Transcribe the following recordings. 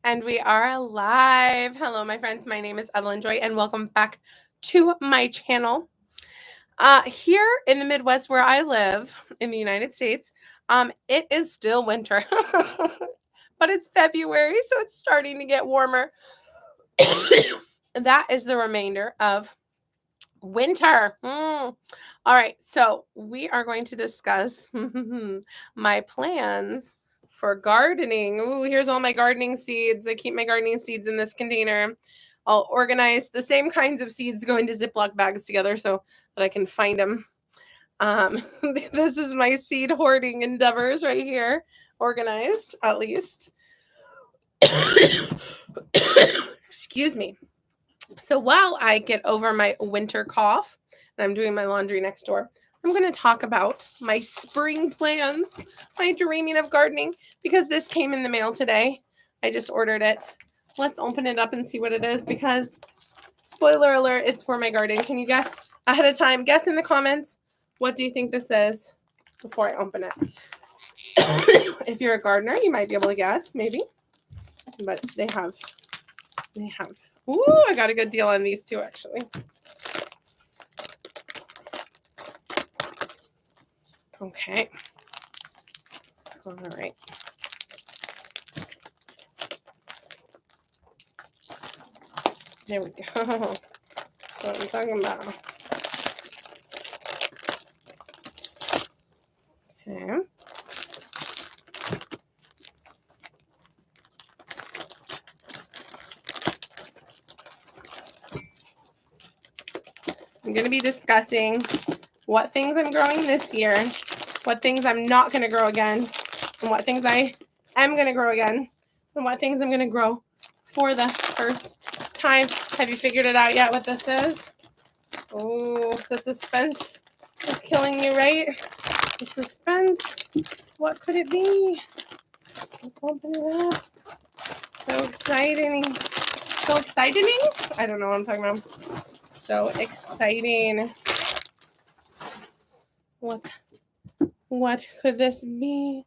And we are live. Hello, my friends. My name is Evelyn Joy, and welcome back to my channel. Here in the Midwest, where I live in the United States, it is still winter, but it's February, so it's starting to get warmer. That is the remainder of winter. All right, so we are going to discuss my plans for gardening. Ooh, here's all my gardening seeds. I keep my gardening seeds in this container. I'll organize the same kinds of seeds, go into Ziploc bags together so that I can find them. This is my seed hoarding endeavors right here, organized at least. Excuse me. So while I get over my winter cough and I'm doing my laundry next door, I'm going to talk about my spring plans, my dreaming of gardening, because this came in the mail today. I just ordered it. Let's open it up and see what it is, because spoiler alert, it's for my garden. Can you guess ahead of time? Guess in the comments, what do you think this is before I open it? If you're a gardener, you might be able to guess, maybe. But they have. Ooh, I got a good deal on these too, actually. Okay. All right. There we go. That's what I'm talking about. Okay. I'm going to be discussing what things I'm growing this year, what things I'm not going to grow again, and what things I am going to grow again, and what things I'm going to grow for the first time. Have you figured it out yet what this is? Oh, the suspense is killing you, right? The suspense. What could it be? Let's open it up. So exciting. So exciting? I don't know what I'm talking about. So exciting. What could this be?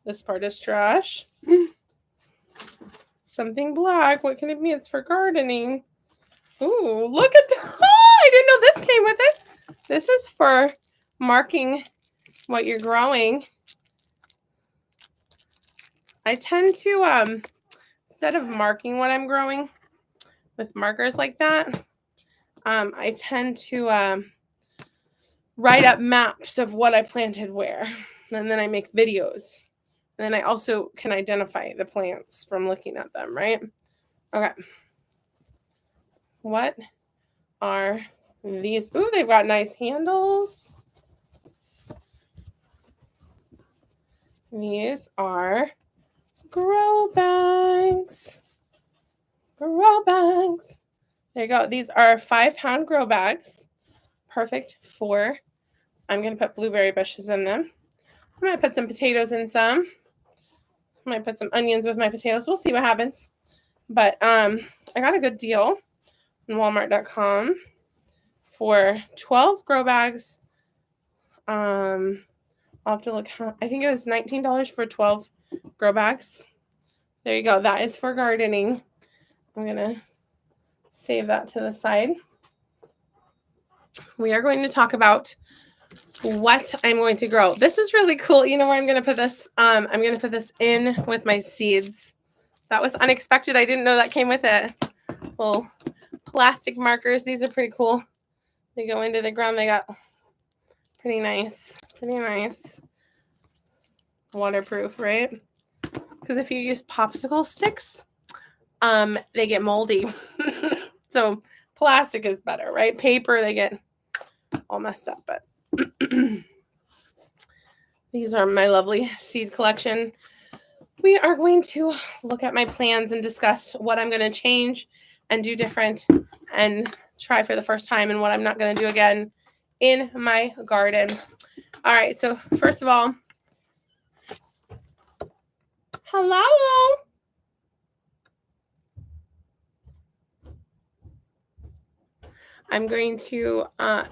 This part is trash. Something black. What can it be? It's for gardening. Ooh, look at that. Oh, I didn't know this came with it. This is for marking what you're growing. I tend to, instead of marking what I'm growing with markers like that, I tend to write up maps of what I planted where. And then I make videos. And then I also can identify the plants from looking at them, right? Okay. What are these? Ooh, they've got nice handles. These are grow bags. Grow bags. There you go. These are 5-pound grow bags. Perfect for, I'm going to put blueberry bushes in them. I might put some potatoes in some. I might put some onions with my potatoes. We'll see what happens. But I got a good deal on Walmart.com for 12 grow bags. I'll have to look. I think it was $19 for 12 grow bags. There you go. That is for gardening. I'm going to save that to the side. We are going to talk about what I'm going to grow. This is really cool. You know where I'm going to put this? I'm going to put this in with my seeds. That was unexpected. I didn't know that came with it. Little plastic markers. These are pretty cool. They go into the ground. They got pretty nice. Waterproof, right? Because if you use popsicle sticks, they get moldy. So plastic is better, right? Paper, they get all messed up. But these are my lovely seed collection. We are going to look at my plans and discuss what I'm going to change and do different and try for the first time, and what I'm not going to do again in my garden. All right, so first of all, hello. I'm going to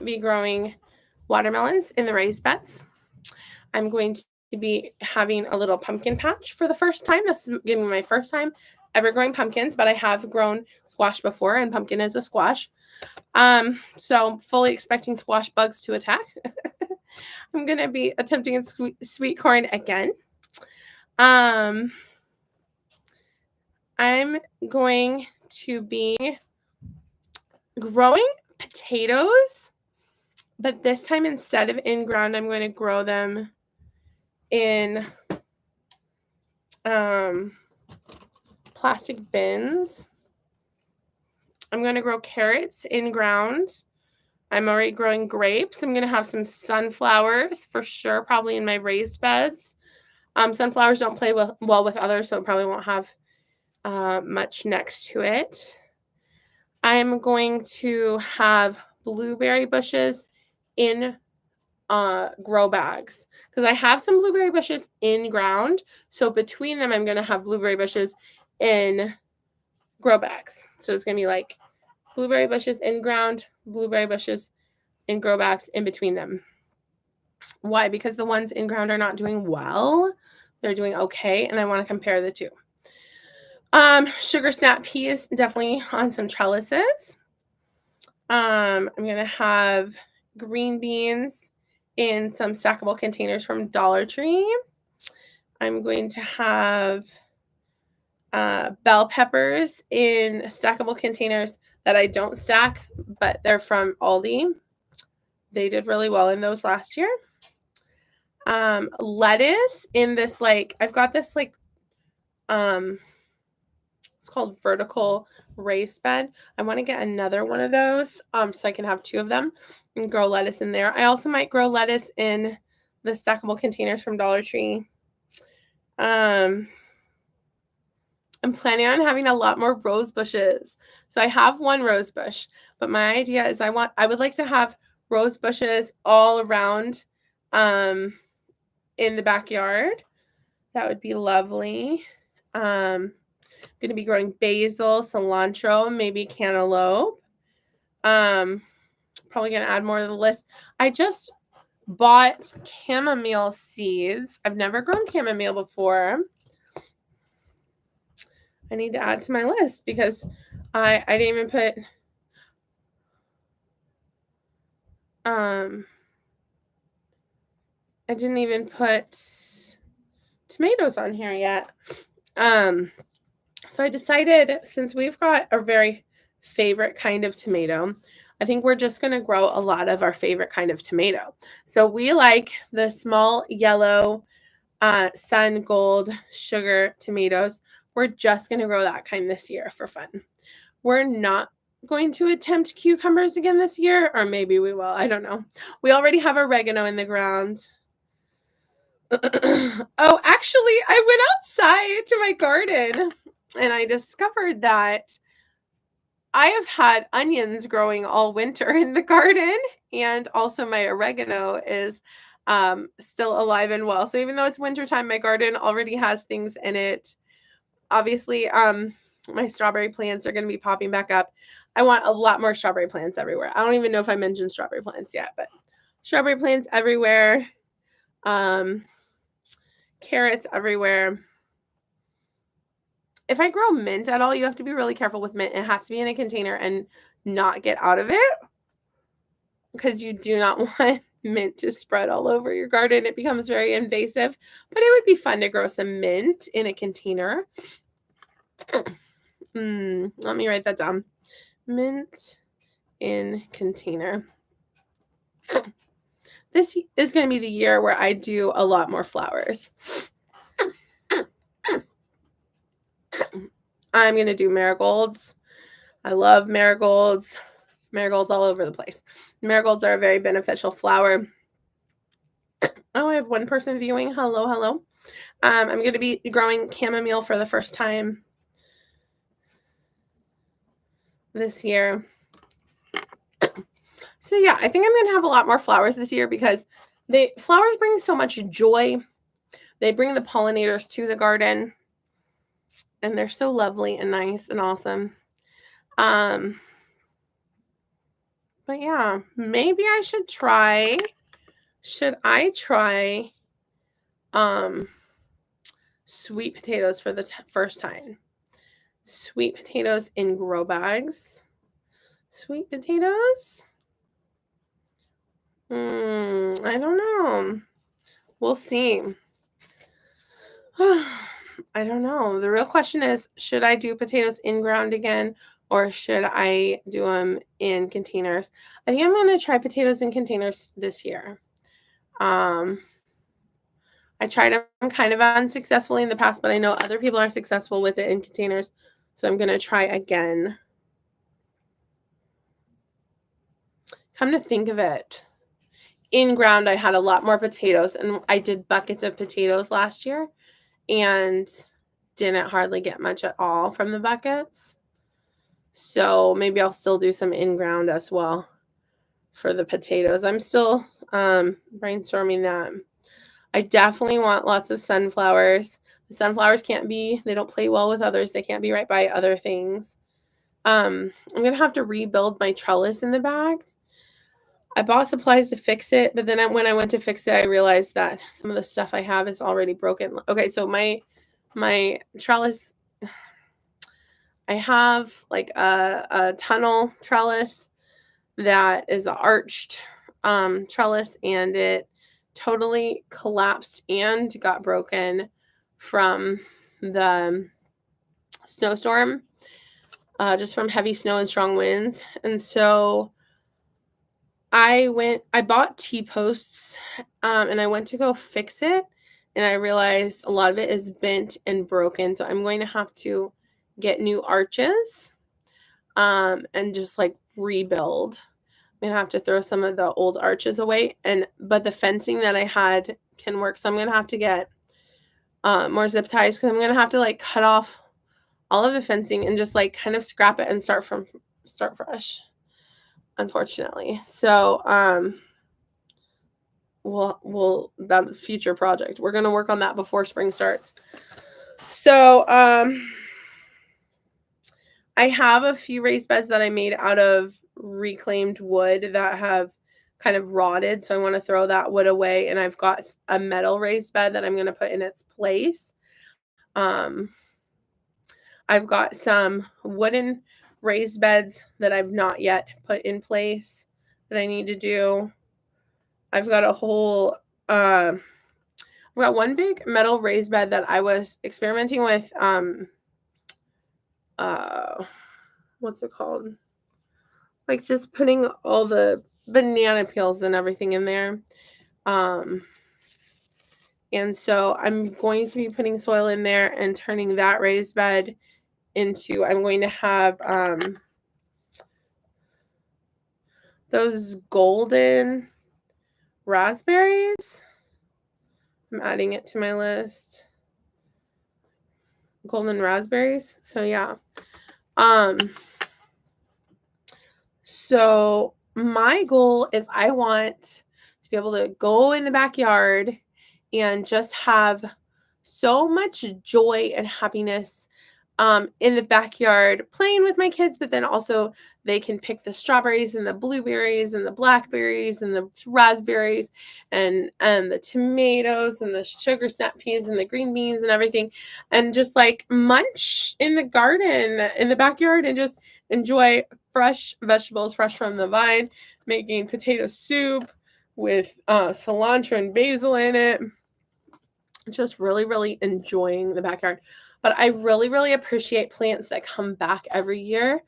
be growing watermelons in the raised beds. I'm going to be having a little pumpkin patch for the first time. This is giving me my first time ever growing pumpkins, but I have grown squash before, and pumpkin is a squash. So fully expecting squash bugs to attack. I'm going to be attempting sweet corn again. I'm going to be growing potatoes, but this time instead of in ground, I'm going to grow them in plastic bins. I'm going to grow carrots in ground. I'm already growing grapes. I'm going to have some sunflowers for sure, probably in my raised beds. Sunflowers don't play well with others, so it probably won't have much next to it. I'm going to have blueberry bushes in grow bags because I have some blueberry bushes in ground. So between them, I'm going to have blueberry bushes in grow bags. So it's going to be like blueberry bushes in ground, blueberry bushes in grow bags in between them. Why? Because the ones in ground are not doing well. They're doing okay, and I want to compare the two. Sugar snap peas definitely on some trellises. I'm going to have green beans in some stackable containers from Dollar Tree. I'm going to have bell peppers in stackable containers that I don't stack, but they're from Aldi. They did really well in those last year. Lettuce in this, like, I've got this, like, it's called vertical raised bed. I want to get another one of those so I can have two of them and grow lettuce in there. I also might grow lettuce in the stackable containers from Dollar Tree. I'm planning on having a lot more rose bushes. So I have one rose bush, but my idea is I would like to have rose bushes all around in the backyard. That would be lovely. I'm going to be growing basil, cilantro, maybe cantaloupe. Probably going to add more to the list. I just bought chamomile seeds. I've never grown chamomile before. I need to add to my list because I didn't even put I didn't even put tomatoes on here yet. So I decided, since we've got a very favorite kind of tomato, I think we're just going to grow a lot of our favorite kind of tomato. So we like the small yellow sun gold sugar tomatoes. We're just going to grow that kind this year for fun. We're not going to attempt cucumbers again this year, or maybe we will. I don't know. We already have oregano in the ground. Oh, actually, I went outside to my garden and I discovered that I have had onions growing all winter in the garden, and also my oregano is still alive and well. So even though it's wintertime, my garden already has things in it. Obviously, my strawberry plants are going to be popping back up. I want a lot more strawberry plants everywhere. I don't even know if I mentioned strawberry plants yet, but strawberry plants everywhere. Carrots everywhere. If I grow mint at all, you have to be really careful with mint. It has to be in a container and not get out of it, because you do not want mint to spread all over your garden. It becomes very invasive, but it would be fun to grow some mint in a container. Let me write that down. Mint in container. This is going to be the year where I do a lot more flowers. I'm going to do marigolds. I love marigolds. Marigolds all over the place. Marigolds are a very beneficial flower. Oh, I have one person viewing. Hello, hello. I'm going to be growing chamomile for the first time this year. So yeah, I think I'm going to have a lot more flowers this year because flowers bring so much joy. They bring the pollinators to the garden, and they're so lovely and nice and awesome. But yeah, maybe I should try. Should I try sweet potatoes for the first time? Sweet potatoes in grow bags. Sweet potatoes? I don't know. We'll see. I don't know. The real question is, should I do potatoes in ground again, or should I do them in containers? I think I'm going to try potatoes in containers this year. I tried them kind of unsuccessfully in the past, but I know other people are successful with it in containers, so I'm going to try again. Come to think of it, in ground I had a lot more potatoes, and I did buckets of potatoes last year and didn't hardly get much at all from the buckets. So maybe I'll still do some in ground as well for the potatoes. I'm still brainstorming that. I definitely want lots of sunflowers. The sunflowers they don't play well with others. They can't be right by other things. I'm going to have to rebuild my trellis in the bags. I bought supplies to fix it, but then when I went to fix it, I realized that some of the stuff I have is already broken. Okay, so my trellis, I have like a tunnel trellis that is an arched trellis, and it totally collapsed and got broken from the snowstorm, just from heavy snow and strong winds. And so I bought T-posts, and I went to go fix it, and I realized a lot of it is bent and broken. So I'm going to have to get new arches, and just like rebuild. I'm gonna have to throw some of the old arches away, but the fencing that I had can work. So I'm gonna have to get more zip ties, because I'm gonna have to like cut off all of the fencing and just like kind of scrap it and start fresh, unfortunately. So we'll that's a future project. We're gonna work on that before spring starts. So I have a few raised beds that I made out of reclaimed wood that have kind of rotted, so I want to throw that wood away, and I've got a metal raised bed that I'm going to put in its place. I've got some wooden raised beds that I've not yet put in place that I need to do. I've got a whole I've got one big metal raised bed that I was experimenting with what's it called? Like just putting all the banana peels and everything in there. And so I'm going to be putting soil in there and turning that raised bed into, I'm going to have those golden raspberries. I'm adding it to my list. Golden raspberries. So yeah. So my goal is I want to be able to go in the backyard and just have so much joy and happiness in the backyard playing with my kids, but then also they can pick the strawberries and the blueberries and the blackberries and the raspberries and the tomatoes and the sugar snap peas and the green beans and everything, and just like munch in the garden in the backyard and just enjoy fresh vegetables fresh from the vine, making potato soup with cilantro and basil in it. Just really, really enjoying the backyard. But I really, really appreciate plants that come back every year,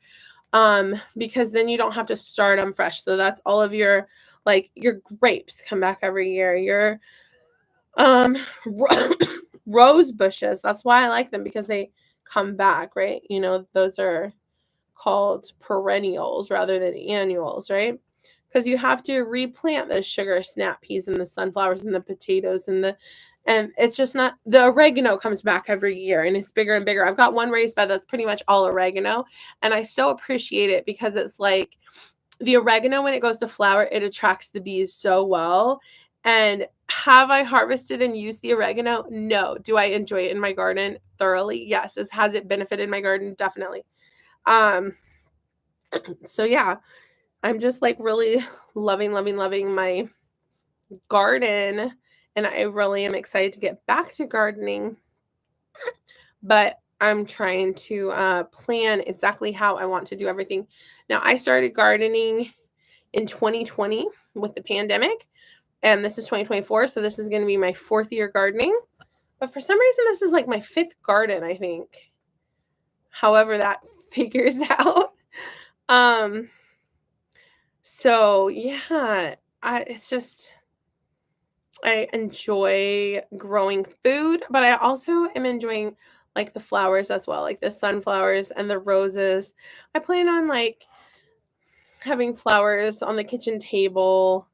because then you don't have to start them fresh. So that's all of your grapes come back every year. Your rose bushes, that's why I like them, because they come back, right? You know, those are called perennials rather than annuals, right? Because you have to replant the sugar snap peas and the sunflowers and the potatoes and it's just not, the oregano comes back every year and it's bigger and bigger. I've got one raised bed that's pretty much all oregano, and I so appreciate it because it's like the oregano, when it goes to flower, it attracts the bees so well. And have I harvested and used the oregano? No. Do I enjoy it in my garden? Thoroughly. Yes. Has it benefited my garden? Definitely. So yeah, I'm just like really loving my garden, and I really am excited to get back to gardening. But I'm trying to plan exactly how I want to do everything. Now, I started gardening in 2020 with the pandemic, and this is 2024, so this is going to be my 4th year gardening. But for some reason, this is like my 5th garden, I think. However that figures out. So yeah, it's just I enjoy growing food, but I also am enjoying like the flowers as well, like the sunflowers and the roses. I plan on like having flowers on the kitchen table.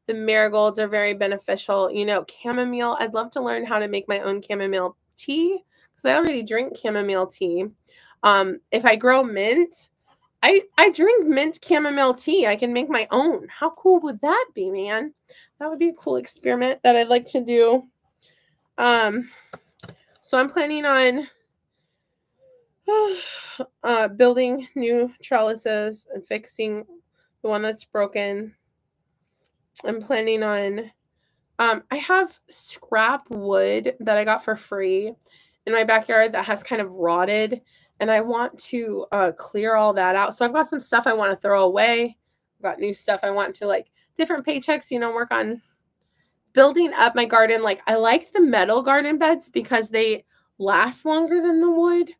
The marigolds are very beneficial. Chamomile, I'd love to learn how to make my own chamomile tea because I already drink chamomile tea. If I grow mint, I drink mint chamomile tea. I can make my own. How cool would that be, man? That would be a cool experiment that I'd like to do. So I'm planning on building new trellises and fixing the one that's broken. I'm planning on I have scrap wood that I got for free in my backyard that has kind of rotted, and I want to clear all that out. So I've got some stuff I want to throw away. I've got new stuff I want to like different paychecks, work on building up my garden. Like I like the metal garden beds because they last longer than the wood.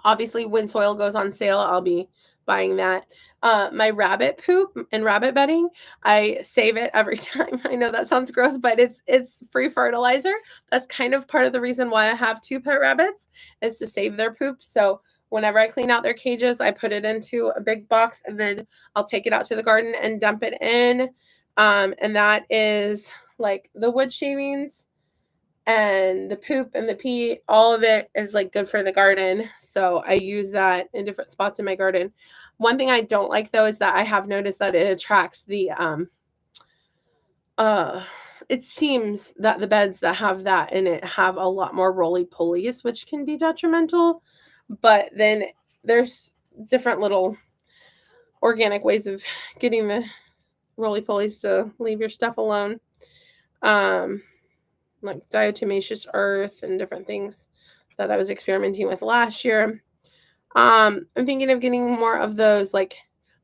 Obviously, when soil goes on sale, I'll be buying that. My rabbit poop and rabbit bedding, I save it every time. I know that sounds gross, but it's free fertilizer. That's kind of part of the reason why I have 2 pet rabbits is to save their poop. So whenever I clean out their cages, I put it into a big box and then I'll take it out to the garden and dump it in. And that is like the wood shavings and the poop and the pee, all of it is like good for the garden. So I use that in different spots in my garden. One thing I don't like though is that I have noticed that it attracts the it seems that the beds that have that in it have a lot more roly-polies, which can be detrimental. But then there's different little organic ways of getting the roly-polies to leave your stuff alone. Like diatomaceous earth and different things that I was experimenting with last year. I'm thinking of getting more of those like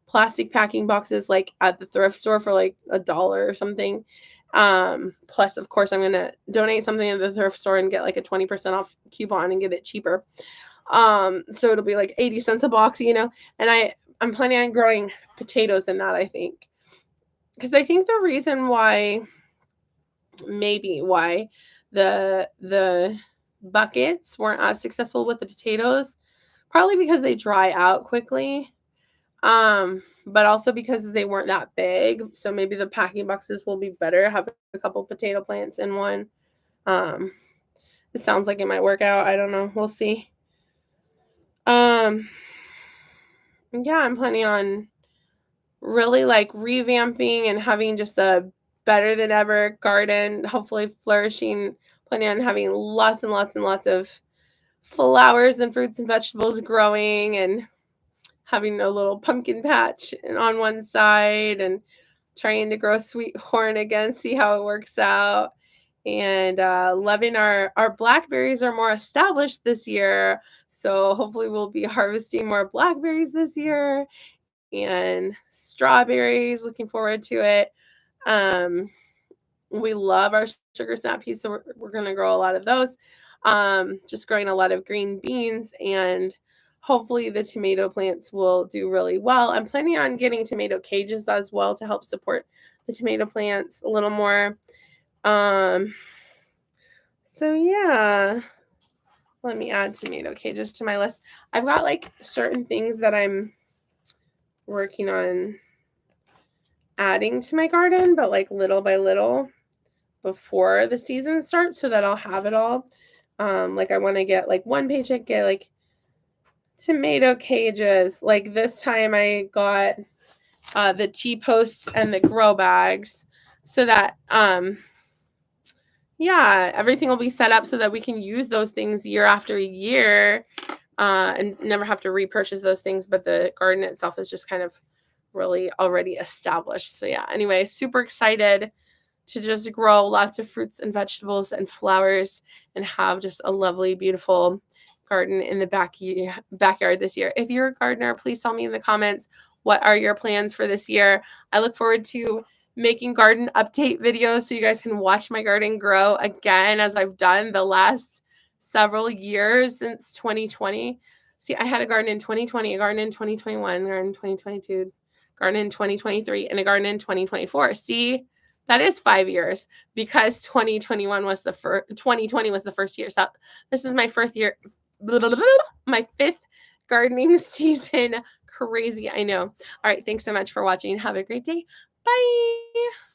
plastic packing boxes like at the thrift store for like $1 or something. Plus, of course, I'm going to donate something at the thrift store and get like a 20% off coupon and get it cheaper. So it'll be like 80 cents a box, and I'm planning on growing potatoes in that, I think. Because I think the reason why the buckets weren't as successful with the potatoes, probably because they dry out quickly, but also because they weren't that big. So maybe the packing boxes will be better. Have a couple potato plants in one. It sounds like it might work out. I don't know. We'll see. Yeah, I'm planning on really like revamping and having just a better than ever garden, hopefully flourishing, planning on having lots and lots and lots of flowers and fruits and vegetables growing, and having a little pumpkin patch on one side and trying to grow sweet corn again, see how it works out. And loving our blackberries are more established this year. So hopefully we'll be harvesting more blackberries this year, and strawberries, looking forward to it. We love our sugar snap peas, so we're going to grow a lot of those. Just growing a lot of green beans, and hopefully the tomato plants will do really well. I'm planning on getting tomato cages as well to help support the tomato plants a little more. So yeah, let me add tomato cages to my list. I've got like certain things that I'm working on adding to my garden, but like little by little before the season starts so that I'll have it all. Like I want to get like one paycheck, get like tomato cages. Like this time I got the T-posts and the grow bags so that yeah, everything will be set up so that we can use those things year after year. and never have to repurchase those things. But the garden itself is just kind of really already established. So yeah, anyway, super excited to just grow lots of fruits and vegetables and flowers and have just a lovely, beautiful garden in the backyard this year. If you're a gardener, please tell me in the comments, what are your plans for this year? I look forward to making garden update videos so you guys can watch my garden grow again, as I've done the last several years since 2020. See, I had a garden in 2020, a garden in 2021, a garden in 2022, garden in 2023, and a garden in 2024. See, that is 5 years, because 2021 was the first, 2020 was the first year. So this is my first year, my 5th gardening season. Crazy, I know. All right, thanks so much for watching. Have a great day. Bye.